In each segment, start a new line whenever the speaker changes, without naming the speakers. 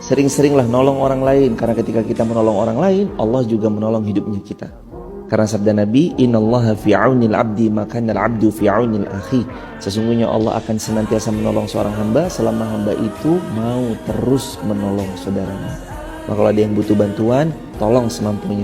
Sering-seringlah nolong orang lain, karena ketika kita menolong orang lain, Allah juga menolong hidupnya kita. Karena sabda Nabi, innallaha fi aunil abdi makana al-abdu fi aunil akhi. Sesungguhnya Allah akan senantiasa menolong seorang hamba selama hamba itu mau terus menolong saudaranya. Maka kalau ada yang butuh bantuan, tolong semampunya.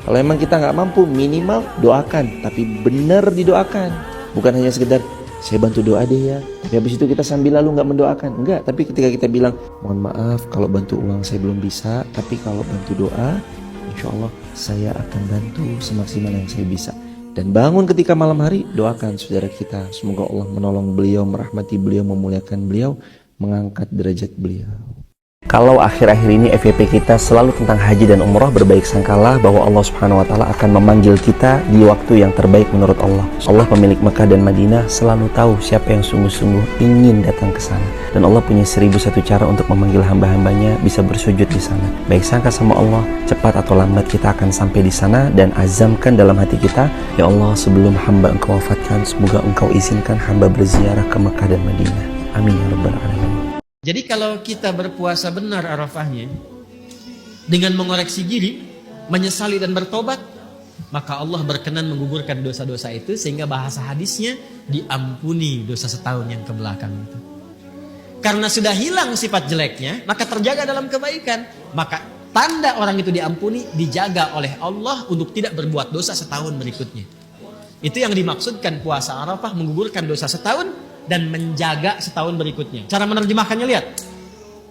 Kalau memang kita nggak mampu, minimal doakan, tapi benar didoakan. Bukan hanya sekedar saya bantu doa deh ya, tapi habis itu kita sambil lalu nggak mendoakan. Enggak, tapi ketika kita bilang, mohon maaf kalau bantu uang saya belum bisa, tapi kalau bantu doa, insya Allah saya akan bantu semaksimal yang saya bisa. Dan bangun ketika malam hari, doakan saudara kita. Semoga Allah menolong beliau, merahmati beliau, memuliakan beliau, mengangkat derajat beliau. Kalau akhir-akhir ini FYP kita selalu tentang haji dan umroh, berbaik sangkalah bahwa Allah Subhanahu wa Ta'ala akan memanggil kita di waktu yang terbaik menurut Allah. Allah pemilik Mekah dan Madinah selalu tahu siapa yang sungguh-sungguh ingin datang ke sana. Dan Allah punya 1001 cara untuk memanggil hamba-hambanya bisa bersujud di sana. Baik sangka sama Allah, cepat atau lambat kita akan sampai di sana, dan azamkan dalam hati kita, ya Allah, sebelum hamba Engkau wafatkan, semoga Engkau izinkan hamba berziarah ke Mekah dan Madinah. Amin ya rabbal alamin.
Jadi kalau kita berpuasa benar Arafahnya, dengan mengoreksi diri, menyesali dan bertobat, maka Allah berkenan menggugurkan dosa-dosa itu, sehingga bahasa hadisnya diampuni dosa setahun yang kebelakang itu. Karena sudah hilang sifat jeleknya, maka terjaga dalam kebaikan. Maka tanda orang itu diampuni, dijaga oleh Allah untuk tidak berbuat dosa setahun berikutnya. Itu yang dimaksudkan puasa Arafah, menggugurkan dosa setahun dan menjaga setahun berikutnya. Cara menerjemahkannya lihat.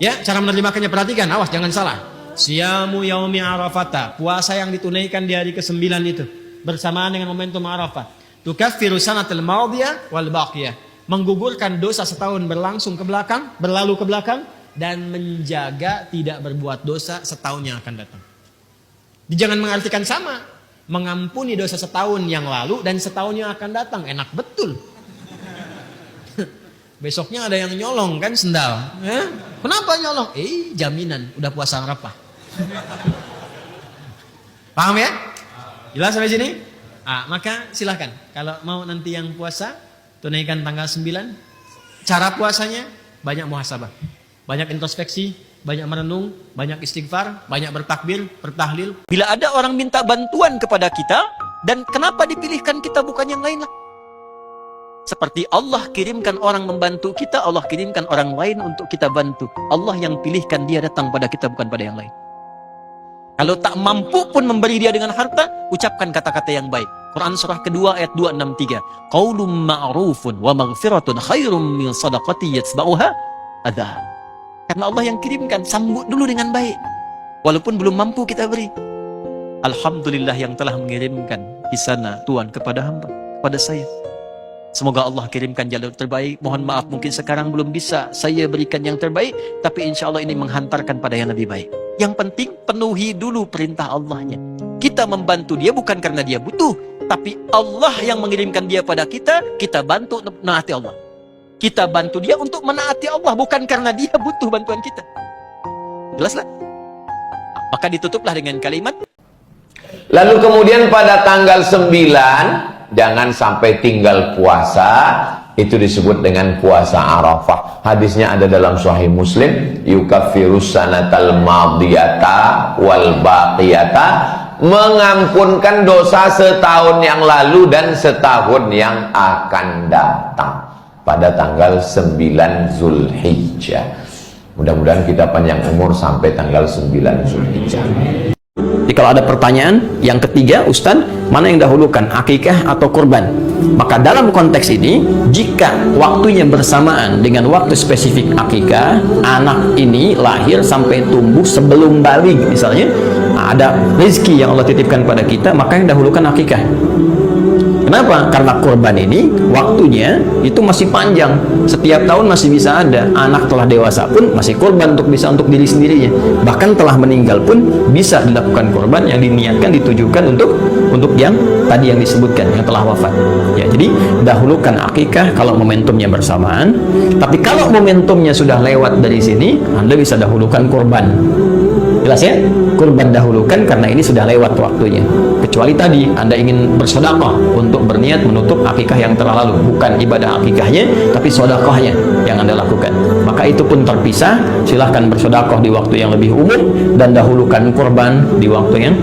Ya, cara menerjemahkannya perhatikan, awas jangan salah. Siyamu yaumi Arafata, puasa yang ditunaikan di hari ke-9 itu bersamaan dengan momentum Arafah. Tukaffiru sanatal madiyah wal baqiyah, menggugurkan dosa setahun berlangsung ke belakang, berlalu ke belakang, dan menjaga tidak berbuat dosa setahun yang akan datang. Jangan mengartikan sama, mengampuni dosa setahun yang lalu dan setahun yang akan datang. Enak betul. Besoknya ada yang nyolong kan sendal. Kenapa nyolong? Jaminan udah puasa Arafah. Paham ya? Jelas sampai sini? Maka silahkan. Kalau mau nanti yang puasa, tunaikan tanggal 9. Cara puasanya banyak muhasabah, banyak introspeksi, banyak merenung, banyak istighfar, banyak bertakbir, bertahlil. Bila ada orang minta bantuan kepada kita, dan kenapa dipilihkan kita bukan yang lain lah? Seperti Allah kirimkan orang membantu kita, Allah kirimkan orang lain untuk kita bantu. Allah yang pilihkan dia datang pada kita, bukan pada yang lain. Kalau tak mampu pun memberi dia dengan harta, ucapkan kata-kata yang baik. Quran surah kedua ayat 263. Qaulun ma'rufun wa maghfiratun khairum min sadaqati yatsba'uha adha. Karena Allah yang kirimkan, sambut dulu dengan baik. Walaupun belum mampu kita beri. Alhamdulillah yang telah mengirimkan di sana Tuhan kepada hamba, kepada saya. Semoga Allah kirimkan jalur terbaik. Mohon maaf mungkin sekarang belum bisa saya berikan yang terbaik, tapi insya Allah ini menghantarkan pada yang lebih baik. Yang penting penuhi dulu perintah Allahnya. Kita membantu dia bukan karena dia butuh, tapi Allah yang mengirimkan dia pada kita, kita bantu menaati Allah. Kita bantu dia untuk menaati Allah, bukan karena dia butuh bantuan kita. Jelaslah? Maka ditutuplah dengan kalimat.
Lalu kemudian pada tanggal 9, jangan sampai tinggal puasa, itu disebut dengan puasa Arafah. Hadisnya ada dalam Sahih Muslim, yukaffirus sanatal madiyata wal baqiyata, mengampunkan dosa setahun yang lalu dan setahun yang akan datang pada tanggal 9 Zulhijjah. Mudah-mudahan kita panjang umur sampai tanggal 9 Zulhijjah.
Jadi kalau ada pertanyaan, yang ketiga, Ustaz, mana yang dahulukan, akikah atau kurban? Maka dalam konteks ini, jika waktunya bersamaan dengan waktu spesifik akikah, anak ini lahir sampai tumbuh sebelum balik, misalnya, ada rezeki yang Allah titipkan pada kita, maka yang dahulukan akikah. Kenapa? Karena kurban ini waktunya itu masih panjang. Setiap tahun masih bisa ada. Anak telah dewasa pun masih kurban untuk diri sendirinya. Bahkan telah meninggal pun bisa dilakukan kurban yang diniatkan, ditujukan untuk yang tadi yang disebutkan, yang telah wafat. Ya, jadi dahulukan akikah kalau momentumnya bersamaan. Tapi kalau momentumnya sudah lewat dari sini, Anda bisa dahulukan kurban. Jelas ya? Kurban dahulukan karena ini sudah lewat waktunya. Kecuali tadi Anda ingin bersedekah untuk berniat menutup akikah yang telah lalu, bukan ibadah akikahnya tapi sedekahnya yang Anda lakukan, maka maka itu pun terpisah. Silahkan bersedekah di waktu yang lebih umum dan dahulukan kurban di waktu yang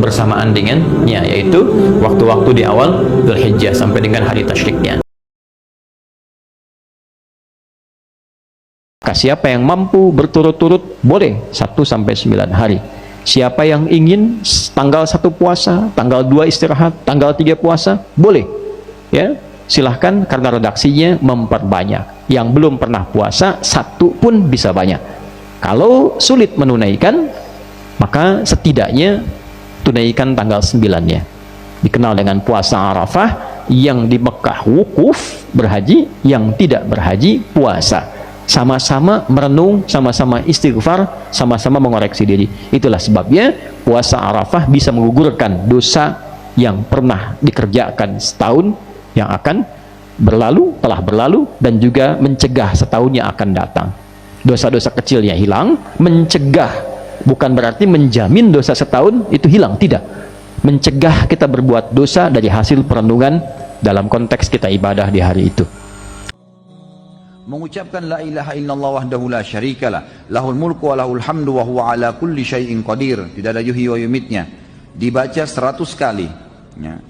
bersamaan dengannya, yaitu waktu-waktu di awal Dzulhijjah sampai dengan hari tasyriknya. Siapa yang mampu berturut-turut boleh 1-9 hari. Siapa yang ingin tanggal 1 puasa, tanggal 2 istirahat, tanggal 3 puasa, boleh. Ya, silahkan, karena redaksinya memperbanyak. Yang belum pernah puasa 1 pun bisa banyak. Kalau sulit menunaikan, maka setidaknya tunaikan tanggal 9-nya. Dikenal dengan puasa Arafah. Yang di Mekah wukuf berhaji, yang tidak berhaji puasa. Sama-sama merenung, sama-sama istighfar, sama-sama mengoreksi diri. Itulah sebabnya puasa Arafah bisa menggugurkan dosa yang pernah dikerjakan setahun yang akan berlalu, telah berlalu, dan juga mencegah setahun yang akan datang. Dosa-dosa kecilnya hilang. Mencegah bukan berarti menjamin dosa setahun itu hilang, tidak. Mencegah kita berbuat dosa dari hasil perenungan dalam konteks kita ibadah di hari itu.
Mengucapkan la ilaha illallah wahdahu la syarikalah, lahul mulku wa lahul hamdu wa huwa ala kulli syai'in qadir, tidak ada yuhyi wa yumitnya, dibaca 100 kali ya.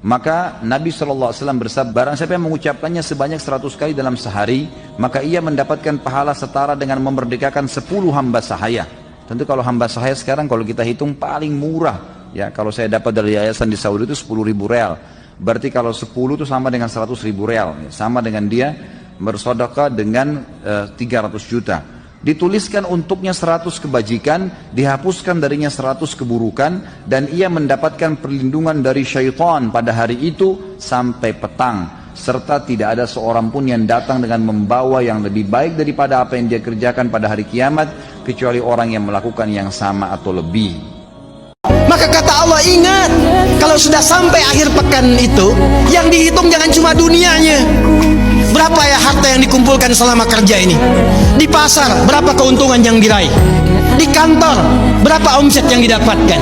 Maka Nabi SAW bersabda, barang siapa yang mengucapkannya sebanyak 100 kali dalam sehari, maka ia mendapatkan pahala setara dengan memerdekakan 10 hamba sahaya. Tentu kalau hamba sahaya sekarang kalau kita hitung paling murah ya, kalau saya dapat dari yayasan di Saudi itu 10.000 real. Berarti kalau 10 itu sama dengan 100.000 real ya. Sama dengan dia bersedekah dengan 300 juta. Dituliskan untuknya 100 kebajikan, dihapuskan darinya 100 keburukan, dan ia mendapatkan perlindungan dari syaitan pada hari itu sampai petang, serta tidak ada seorang pun yang datang dengan membawa yang lebih baik daripada apa yang dia kerjakan pada hari kiamat, kecuali orang yang melakukan yang sama atau lebih.
Maka kata Allah, ingat, kalau sudah sampai akhir pekan itu, yang dihitung jangan cuma dunianya. Berapa ya harta yang dikumpulkan selama kerja ini? Di pasar, berapa keuntungan yang diraih? Di kantor, berapa omset yang didapatkan?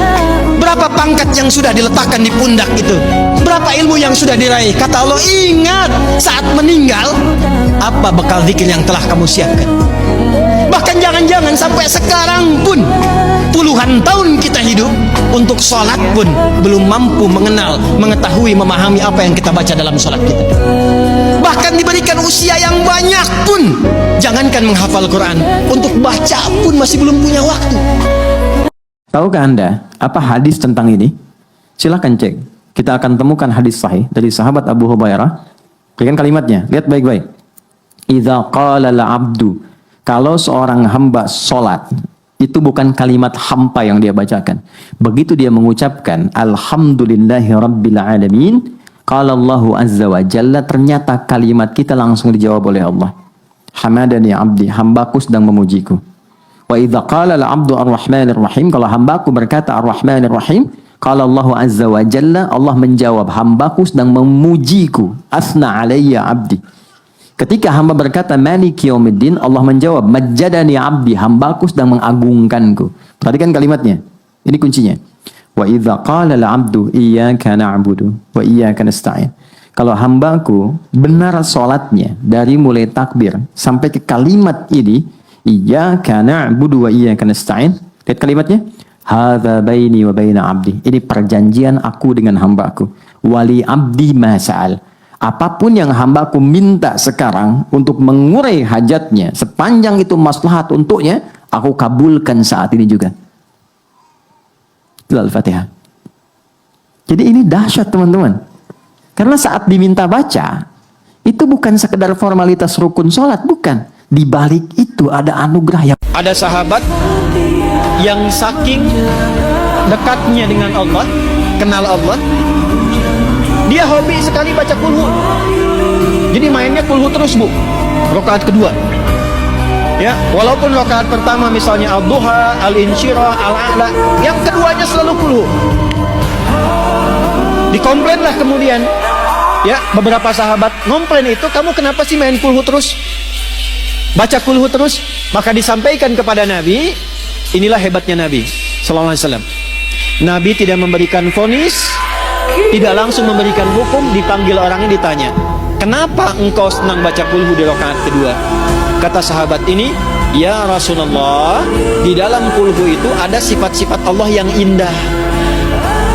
Berapa pangkat yang sudah diletakkan di pundak itu? Berapa ilmu yang sudah diraih? Kata Allah, ingat, saat meninggal, apa bekal zikir yang telah kamu siapkan? Bahkan jangan-jangan sampai sekarang pun, puluhan tahun kita hidup, untuk sholat pun belum mampu mengenal, mengetahui, memahami apa yang kita baca dalam sholat kita. Bahkan diberikan usia yang banyak pun, jangankan menghafal Quran, untuk baca pun masih belum punya waktu.
Tahukah Anda apa hadis tentang ini? Silahkan cek. Kita akan temukan hadis sahih dari sahabat Abu Hurairah. Perhatikan kalimatnya, lihat baik-baik. Idza qala al-'abdu, kalau seorang hamba sholat, itu bukan kalimat hampa yang dia bacakan. Begitu dia mengucapkan alhamdulillahi rabbil alamin, qala Allahu azza wa jalla, ternyata kalimat kita langsung dijawab oleh Allah. Hamadani abdi, hambaku sedang memujiku. Wa idza qala al-'abdu ar-rahmanir rahim, kalau hambaku berkata ar-rahmanir rahim, qala Allahu azza wa jalla, Allah menjawab hambaku sedang memujiku. Asna alayya abdi. Ketika hamba berkata maliki yaumiddin, Allah menjawab majjadani abdi, hambaku sedang mengagungkanku. Perhatikan kalimatnya. Ini kuncinya. Wa idza qala al-'abdu iyyaka na'budu wa iyyaka nasta'in. Kalau hambaku benar salatnya dari mulai takbir sampai ke kalimat ini, iyyaka na'budu wa iyyaka nasta'in. Lihat kalimatnya. Hadza baini wa baina 'abdi. Ini perjanjian aku dengan hambaku. Wali 'abdi ma sa'al. Apapun yang hambaku minta sekarang untuk mengurai hajatnya, sepanjang itu maslahat untuknya, aku kabulkan saat ini juga. Itu Al-Fatihah. Jadi ini dahsyat teman-teman. Karena saat diminta baca, itu bukan sekedar formalitas rukun sholat, bukan. Di balik itu ada anugerah yang...
Ada sahabat yang saking dekatnya dengan Allah, kenal Allah, dia hobi sekali baca kulhu. Jadi mainnya kulhu terus, Bu. Rakaat kedua. Ya, walaupun rakaat pertama misalnya al-duha, al-insyirah, al-a'la, yang keduanya selalu kulhu. Dikomplainlah kemudian. Ya, beberapa sahabat ngomplain itu, kamu kenapa sih main kulhu terus? Baca kulhu terus? Maka disampaikan kepada Nabi, inilah hebatnya Nabi sallallahu alaihi wasallam. Nabi tidak memberikan vonis, tidak langsung memberikan hukum, dipanggil orangnya ditanya, kenapa engkau senang baca kulhu di rakaat kedua?
Kata sahabat ini, ya Rasulullah, di dalam kulhu itu ada sifat-sifat Allah yang indah.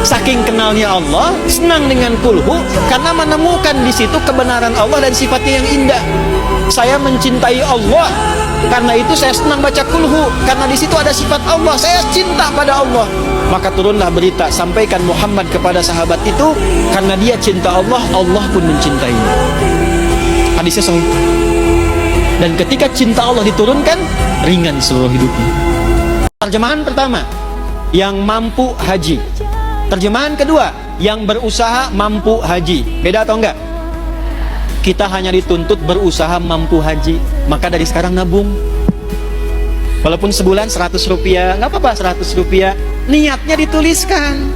Saking kenalnya Allah, senang dengan kulhu karena menemukan di situ kebenaran Allah dan sifatnya yang indah. Saya mencintai Allah, karena itu saya senang baca kulhu karena di situ ada sifat Allah. Saya cinta pada Allah. Maka turunlah berita, sampaikan Muhammad kepada sahabat itu, karena dia cinta Allah, Allah pun mencintainya. Hadisnya sahih. Dan ketika cinta Allah diturunkan, ringan seluruh hidupnya. Terjemahan pertama, yang mampu haji. Terjemahan kedua, yang berusaha mampu haji. Beda atau enggak? Kita hanya dituntut berusaha mampu haji. Maka dari sekarang nabung. Walaupun sebulan 100 rupiah, nggak apa-apa 100 rupiah. Niatnya dituliskan.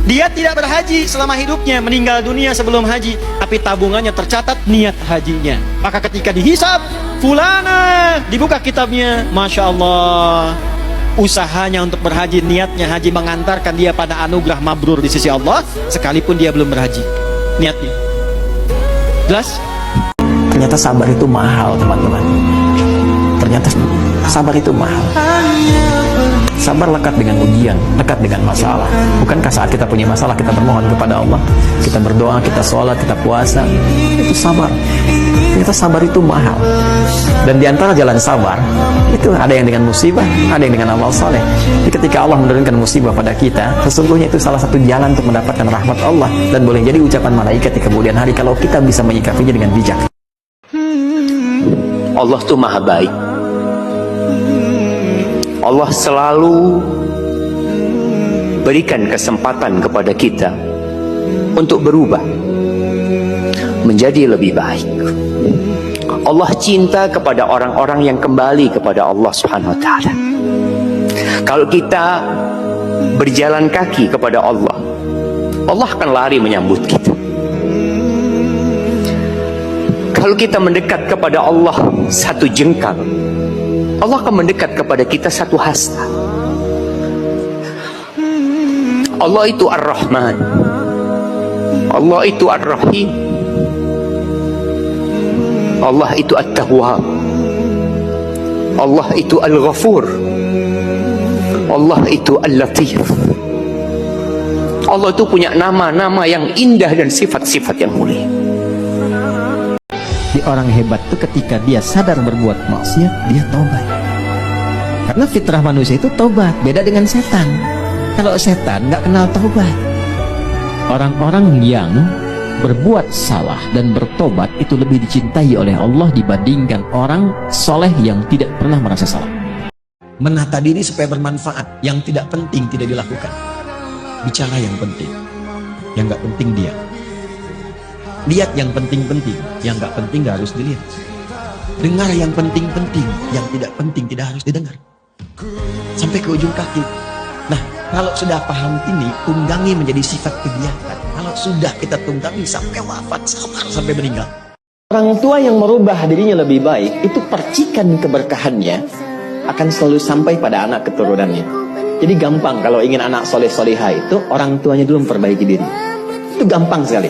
Dia tidak berhaji selama hidupnya, meninggal dunia sebelum haji, tapi tabungannya tercatat niat hajinya. Maka ketika dihisab, fulana, dibuka kitabnya, Masya Allah, usahanya untuk berhaji, niatnya haji mengantarkan dia pada anugerah mabrur di sisi Allah, sekalipun dia belum berhaji. Niatnya jelas.
Ternyata sabar itu mahal, teman-teman. Ternyata sabar itu mahal. Sabar lekat dengan ujian, lekat dengan masalah. Bukankah saat kita punya masalah kita bermohon kepada Allah, kita berdoa, kita sholat, kita puasa, itu sabar. Ternyata sabar itu mahal. Dan diantara jalan sabar itu ada yang dengan musibah, ada yang dengan amal saleh. Jadi ketika Allah menurunkan musibah pada kita, sesungguhnya itu salah satu jalan untuk mendapatkan rahmat Allah, dan boleh jadi ucapan malaikat di kemudian hari kalau kita bisa menyikapinya dengan bijak.
Allah tuh maha baik. Allah selalu berikan kesempatan kepada kita untuk berubah menjadi lebih baik. Allah cinta kepada orang-orang yang kembali kepada Allah Subhanahu wa taala. Kalau kita berjalan kaki kepada Allah, Allah akan lari menyambut kita. Kalau kita mendekat kepada Allah satu jengkal, Allah akan mendekat kepada kita satu hasta. Allah itu Ar-Rahman, Allah itu Ar-Rahim, Allah itu At-Tawwab, Allah itu Al-Ghafur, Allah itu Al-Latif. Allah itu punya nama-nama yang indah dan sifat-sifat yang mulia.
Di orang hebat itu ketika dia sadar berbuat maksiat, dia taubat. Karena fitrah manusia itu taubat, beda dengan setan. Kalau setan nggak kenal taubat. Orang-orang yang berbuat salah dan bertobat itu lebih dicintai oleh Allah dibandingkan orang soleh yang tidak pernah merasa salah. Menata diri supaya bermanfaat, yang tidak penting tidak dilakukan. Bicara yang penting, yang nggak penting dia. Lihat yang penting-penting, yang nggak penting nggak harus dilihat. Dengar yang penting-penting, yang tidak penting tidak harus didengar. Sampai ke ujung kaki. Nah, kalau sudah paham ini, tunggangi menjadi sifat kegiatan. Kalau sudah kita tunggangi sampai wafat, sampai meninggal. Orang tua yang merubah dirinya lebih baik, itu percikan keberkahannya akan selalu sampai pada anak keturunannya. Jadi gampang kalau ingin anak soleh-solehah itu, orang tuanya dulu memperbaiki diri. Itu gampang sekali.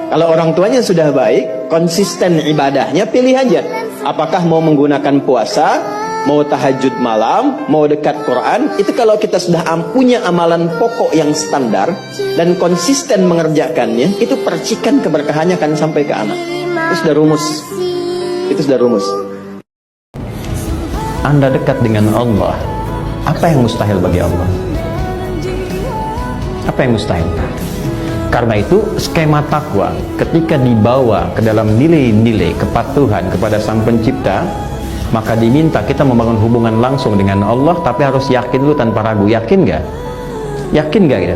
Kalau orang tuanya sudah baik, konsisten ibadahnya, pilih aja. Apakah mau menggunakan puasa, mau tahajud malam, mau dekat Quran. Itu kalau kita sudah punya amalan pokok yang standar dan konsisten mengerjakannya, itu percikan keberkahannya akan sampai ke anak. Itu sudah rumus. Itu sudah rumus.
Anda dekat dengan Allah, apa yang mustahil bagi Allah? Apa yang mustahil? Karena itu skema takwa ketika dibawa ke dalam nilai-nilai kepatuhan kepada Sang Pencipta, maka diminta kita membangun hubungan langsung dengan Allah, tapi harus yakin dulu tanpa ragu. Yakin gak? Yakin gak kita?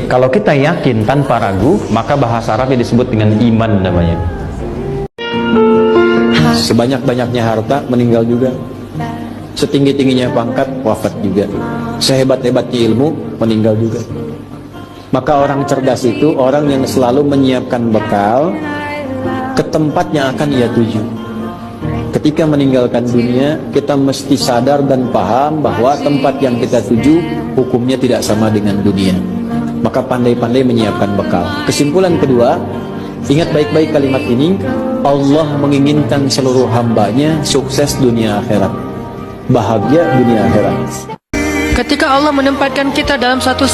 Kalau kita yakin tanpa ragu, maka bahasa Arabnya disebut dengan iman namanya.
Sebanyak-banyaknya harta, meninggal juga. Setinggi-tingginya pangkat, wafat juga. Sehebat-hebatnya ilmu, meninggal juga. Maka orang cerdas itu orang yang selalu menyiapkan bekal ke tempat yang akan ia tuju. Ketika meninggalkan dunia, kita mesti sadar dan paham bahwa tempat yang kita tuju hukumnya tidak sama dengan dunia. Maka pandai-pandai menyiapkan bekal. Kesimpulan kedua,
Ingat baik-baik kalimat ini. Allah menginginkan seluruh hambanya sukses dunia akhirat, bahagia dunia akhirat.
Ketika Allah menempatkan kita dalam satu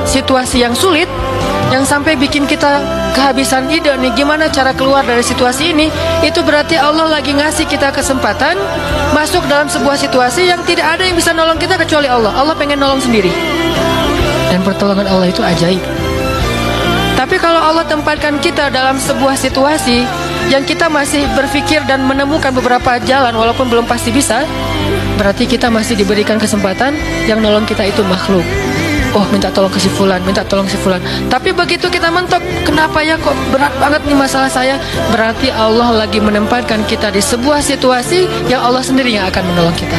situasi yang sulit, yang sampai bikin kita kehabisan ide nih gimana cara keluar dari situasi ini, itu berarti Allah lagi ngasih kita kesempatan masuk dalam sebuah situasi yang tidak ada yang bisa nolong kita kecuali Allah. Allah pengen nolong sendiri. Dan pertolongan Allah itu ajaib. Tapi kalau Allah tempatkan kita dalam sebuah situasi yang kita masih berpikir dan menemukan beberapa jalan walaupun belum pasti bisa, berarti kita masih diberikan kesempatan yang nolong kita itu makhluk. Oh, minta tolong ke si fulan, minta tolong si fulan. Tapi begitu kita mentok, kenapa ya kok berat banget nih masalah saya? Berarti Allah lagi menempatkan kita di sebuah situasi yang Allah sendiri yang akan menolong kita.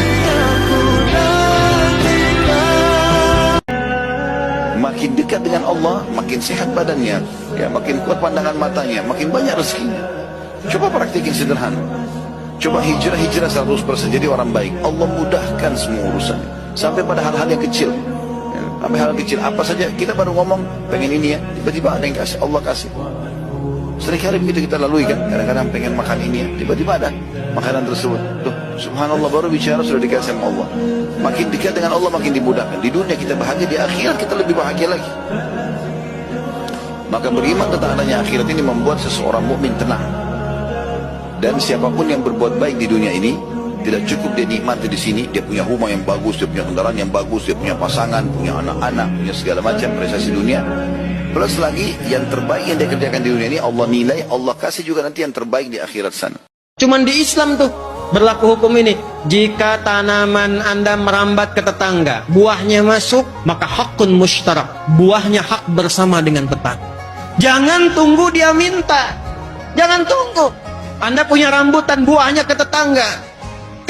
Makin dekat dengan Allah, makin sehat badannya, ya, makin kuat pandangan matanya, makin banyak rezekinya. Coba praktikin sederhana. Coba hijrah 100% jadi orang baik. Allah mudahkan semua urusan. Sampai pada hal-hal yang kecil. Ya, sampai hal kecil apa saja kita baru ngomong pengen ini ya, tiba-tiba ada yang kasih, Allah kasih. Seringkali begitu kita lalui kan, kadang-kadang pengen makan ini ya, tiba-tiba ada makanan tersebut. Tuh, subhanallah, baru bicara sudah dikasih sama Allah. Makin dekat dengan Allah makin dimudahkan. Di dunia kita bahagia, di akhirat kita lebih bahagia lagi. Maka beriman tentang adanya akhirat ini membuat seseorang mukmin tenang. Dan siapapun yang berbuat baik di dunia ini, tidak cukup dia nikmati di sini, dia punya rumah yang bagus, dia punya kendaraan yang bagus, dia punya pasangan, punya anak-anak, punya segala macam prestasi dunia. Plus lagi yang terbaik yang dia kerjakan di dunia ini Allah nilai, Allah kasih juga nanti yang terbaik di akhirat sana.
Cuman di Islam tuh berlaku hukum ini. Jika tanaman Anda merambat ke tetangga, buahnya masuk, maka hakun mushtarak. Buahnya hak bersama dengan tetangga. Jangan tunggu dia minta. Jangan tunggu. Anda punya rambutan, buahnya ke tetangga.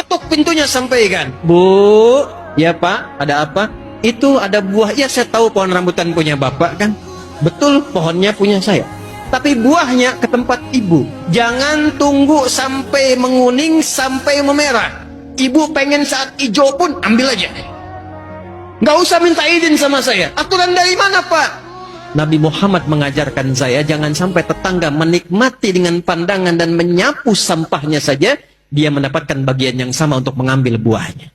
Ketuk pintunya, sampaikan. Bu, ya Pak, ada apa? Itu ada buah. Ya, saya tahu pohon rambutan punya Bapak kan. Betul, pohonnya punya saya. Tapi buahnya ke tempat ibu. Jangan tunggu sampai menguning, sampai memerah. Ibu pengen saat hijau pun ambil aja. Nggak usah minta izin sama saya. Aturan dari mana, Pak? Nabi Muhammad mengajarkan saya jangan sampai tetangga menikmati dengan pandangan dan menyapu sampahnya saja, dia mendapatkan bagian yang sama untuk mengambil buahnya.